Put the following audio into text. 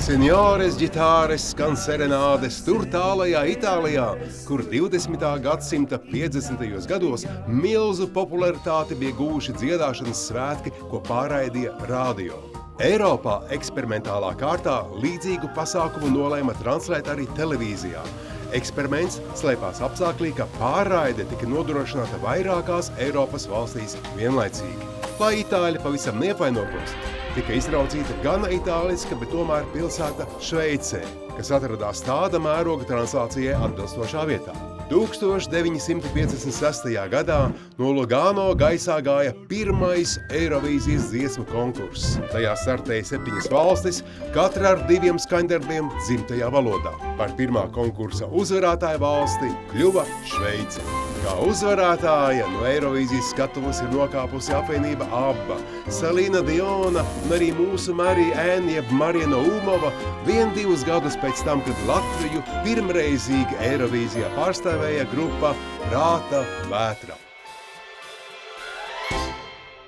Seniores ģitāres skan serenādes tur tālajā Itālijā, kur 20. gadsimta 50. gados milzu popularitāti bija guvuši dziedāšanas svētki, ko pārraidīja radio. Eiropā eksperimentālā kārtā līdzīgu pasākumu nolēma translēt arī televīzijā. Eksperiments slēpās apstākļī, ka pārraide tika nodrošināta vairākās Eiropas valstīs vienlaicīgi. Lai itāļi pavisam neapvainotos, tika izraucīta gana itāliska, bet tomēr pilsēta Šveicē, kas atradās tāda mēroga translācijai atbilstošā vietā. 1956. gadā no Lugano gaisā gāja pirmais Eirovīzijas dziesmu konkurss. Tajā startēja 7 valstis, katra ar 2 skaņdarbiem dzimtajā valodā. Par pirmā konkursa uzvarētāju valsti kļuva Šveice. Kā uzvarētāja no Eirovīzijas skatuves ir nokāpusi apvienība ABBA, Selīna Diona un arī mūsu Marija Ann jeb Marija Naumova 1-2 gadus pēc tam, kad Latviju pirmreizīgi Eirovīzijā pārstāvēja grupa Prāta Vētra.